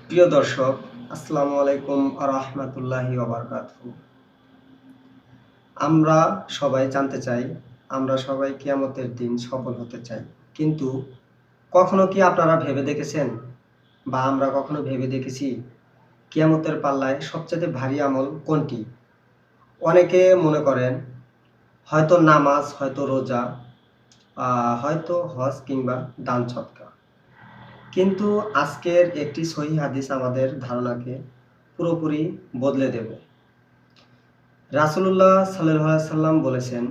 প্রিয় দর্শক, আসসালামু আলাইকুম রাহমাতুল্লাহি ওয়া বারাকাতুহু। আমরা সবাই জানতে চাই, আমরা সবাই কিয়ামতের দিন সফল হতে চাই। কিন্তু কখনো কি আপনারা ভেবে দেখেছেন বা আমরা কখনো ভেবে দেখেছি কিয়ামতের পাল্লায় সবচেয়ে ভারী আমল কোনটি? অনেকে মনে করেন হয়তো নামাজ, হয়তো রোজা, হয়তো হজ কিংবা দান সদকা। কিন্তু আজকের একটি সহিহ হাদিস আমাদের ধারণাকে পুরোপুরি বদলে দেবে। রাসূলুল্লাহ সাল্লাল্লাহু আলাইহি সাল্লাম বলেছেন,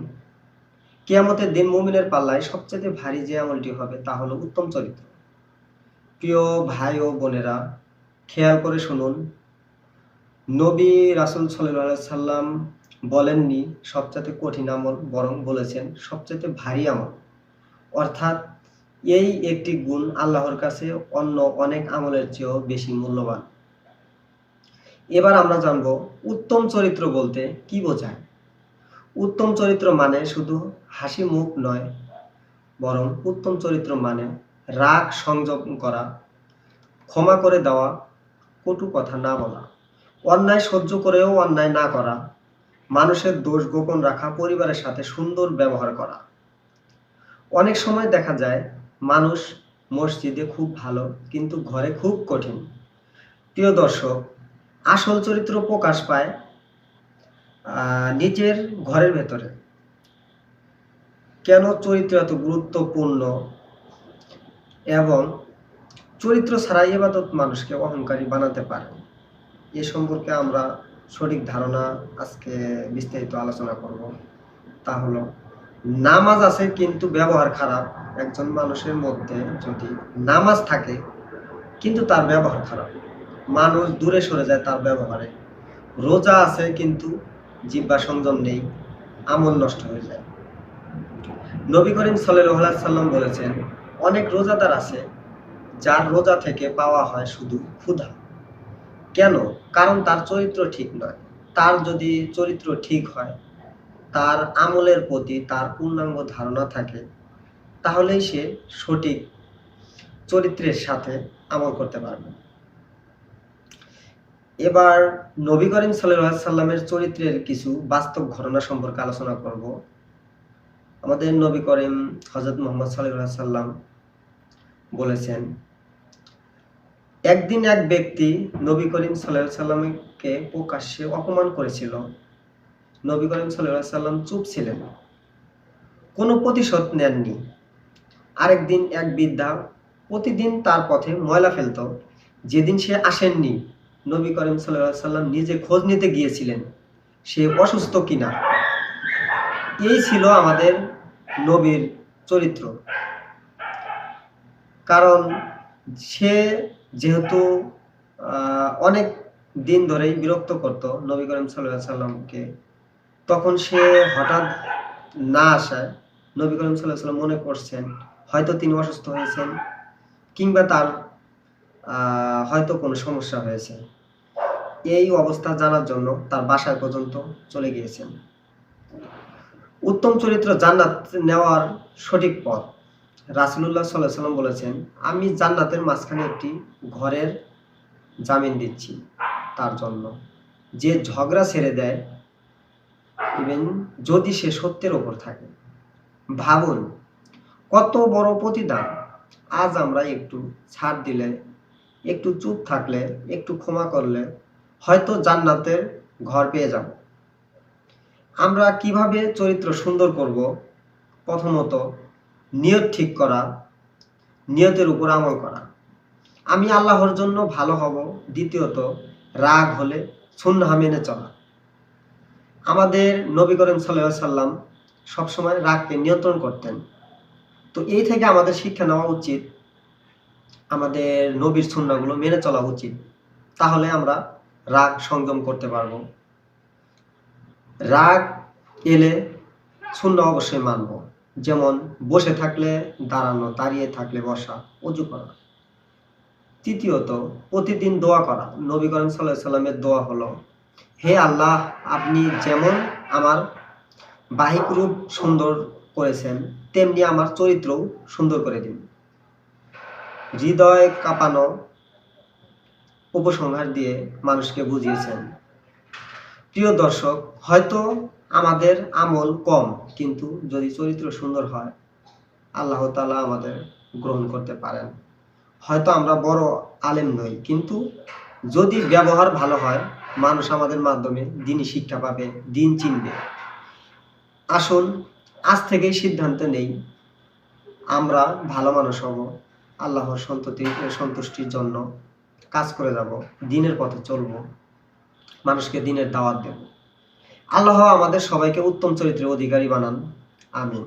কিয়ামতের দিন মুমিনের পাল্লায় সবচেয়ে ভারী যে আমলটি হবে তা হলো উত্তম চরিত্র। প্রিয় ভাই ও বোনেরা, খেয়াল করে শুনুন, নবী রাসূল সাল্লাল্লাহু আলাইহি সাল্লাম বলেননি সবচেয়ে কঠিন আমল, বরং বলেছেন সবচেয়ে ভারী আমল। অর্থাৎ এই একটি গুণ আল্লাহর কাছে অন্য অনেক আমলের চেয়েও বেশি মূল্যবান। এবার আমরা জানব উত্তম চরিত্র বলতে কি বোঝায়। উত্তম চরিত্র মানে শুধু হাসি মুখ নয়, বরং উত্তম চরিত্র মানে রাগ সংযম করা, ক্ষমা করে দেওয়া, কটু কথা না বলা, অন্যায় সহ্য করেও অন্যায় না করা, মানুষের দোষ গোপন রাখা, পরিবারের সাথে সুন্দর ব্যবহার করা। অনেক সময় দেখা যায় মানুষ মসজিদে খুব ভালো কিন্তু ঘরে খুব কঠিন। প্রিয় দর্শক, আসল চরিত্র প্রকাশ পায় নিজের ঘরের ভেতরে। কেন চরিত্র এত গুরুত্বপূর্ণ এবং চরিত্র ছাড়া ইবাদত মানুষকে অহংকারী বানাতে পারে, এ সম্পর্কে আমরা সঠিক ধারণা আজকে বিস্তারিত আলোচনা করব। তা হলো, নামাজ আছে কিন্তু ব্যবহার খারাপ। একজন মানুষের মধ্যে যদি নামাজ থাকে কিন্তু তার ব্যবহার খারাপ, মানুষ দূরে সরে যায় তার ব্যবহারে। রোজা আছে কিন্তু জিহ্বা সংযম নেই, আমল নষ্ট হয়ে যায়। নবী করিম সাল্লাল্লাহু আলাইহি সাল্লাম বলেছেন, অনেক রোজাদার আছে যার রোজা থেকে পাওয়া হয় শুধু ক্ষুধা। কেন? কারণ তার চরিত্র ঠিক নয়। তার যদি চরিত্র ঠিক হয়, তার আমলের প্রতি তার পূর্ণাঙ্গ ধারণা থাকে, তাহলেই সে সঠিক চরিত্রের সাথে আমল করতে পারবে। এবার নবী করিম সাল্লাল্লাহু আলাইহি সাল্লামের চরিত্রের কিছু বাস্তব ঘটনা সম্পর্কে আলোচনা করব। আমাদের নবী করিম হযরত মুহাম্মদ সাল্লাল্লাহু আলাইহি সাল্লাম বলেছেন, একদিন এক ব্যক্তি নবী করিম সাল্লাল্লাহু আলাইহি সাল্লামকে প্রকাশ্যে অপমান করেছিল। নবী করিম সাল্লাল্লাহু আলাইহি সাল্লাম চুপ ছিলেন, কোনো প্রতিশোধ নেননি। আরেকদিন এক বৃদ্ধা প্রতিদিন তার পথে ময়লা ফেলত। যেদিন সে আসেননি, নবী করিম সাল্লাল্লাহু আলাইহি সাল্লাম নিজে খোঁজ নিতে গিয়েছিলেন সে অসুস্থ কিনা। এই ছিল আমাদের নবীর চরিত্র। কারণ সে যেহেতু অনেক দিন ধরেই বিরক্ত করত নবী করিম সাল্লাল্লাহু আলাইহি সাল্লামকে, তখন সে হঠাৎ না আসায় নবী করিম সাল্লাল্লাহু আলাইহি সাল্লাম মনে করছেন হয়তো তিনি অসুস্থ হয়েছেন কিংবা তার হয়তো কোনো সমস্যা হয়েছে। এই অবস্থা জানার জন্য তার বাসায় পর্যন্ত চলে গিয়েছেন। উত্তম চরিত্র জান্নাত নেওয়ার সঠিক পথ। রাসূলুল্লাহ সাল্লাল্লাহু আলাইহি সাল্লাম বলেছেন, আমি জান্নাতের মাঝখানে একটি ঘরের জামিন দিচ্ছি তার জন্য, যে ঝগড়া ছেড়ে দেয়, ইভেন যদি সে সত্যের ওপর থাকে। ভাবুন কত বড় প্রতিদান। আজ আমরা একটু ছাড় দিলে, একটু চুপ থাকলে, একটু ক্ষমা করলে হয়তো জান্নাতের ঘর পেয়ে যাব। আমরা কিভাবে চরিত্র সুন্দর করব? প্রথমত, নিয়ত ঠিক করা, নিয়তের উপর আমল করা। আমি আল্লাহর জন্য ভালো হব। দ্বিতীয়ত, রাগ হলে সুন্নাহ মেনে চলা। আমাদের নবী করিম সাল্লাল্লাহু আলাইহি সাল্লাম সবসময় রাগকে নিয়ন্ত্রণ করতেন। তো এই থেকে আমাদের শিক্ষা নেওয়া উচিত, আমাদের নবীর সুন্নাহগুলো মেনে চলা উচিত। তাহলে আমরা রাগ সংযম করতে পারবো। রাগ এলে সুন্নাহ অবশ্যই মানব। যেমন বসে থাকলে দাঁড়ানো, দাঁড়িয়ে থাকলে বসা, ওযু করা। তৃতীয়ত, প্রতিদিন দোয়া করা। নবী করিম সাল্লাল্লাহু আলাইহি সাল্লামের দোয়া হলো, হে আল্লাহ, আপনি যেমন আমার বাহ্যিক রূপ সুন্দর করেছেন, তেমনি আমার চরিত্রও সুন্দর করে দিন। হৃদয় কাঁপানো উপসংহার দিয়ে মানুষকে বুঝিয়েছেন। প্রিয় দর্শক, হয়তো আমাদের আমল কম, কিন্তু যদি চরিত্র সুন্দর হয় আল্লাহ তাআলা আমাদের গ্রহণ করতে পারেন। হয়তো আমরা বড় আলেম নই, কিন্তু যদি ব্যবহার ভালো হয় মানুষ আমাদের মাধ্যমে দ্বীনি শিক্ষা পাবে, দ্বীন চিনবে। আসুন আজ থেকেই সিদ্ধান্ত নেই আমরা ভালো মানুষ হব, আল্লাহর সন্তুষ্টির জন্য কাজ করে যাব, দ্বীনের পথে চলব, মানুষকে দ্বীনের দাওয়াত দেব। আল্লাহ আমাদের সবাইকে উত্তম চরিত্রের অধিকারী বানান। আমিন।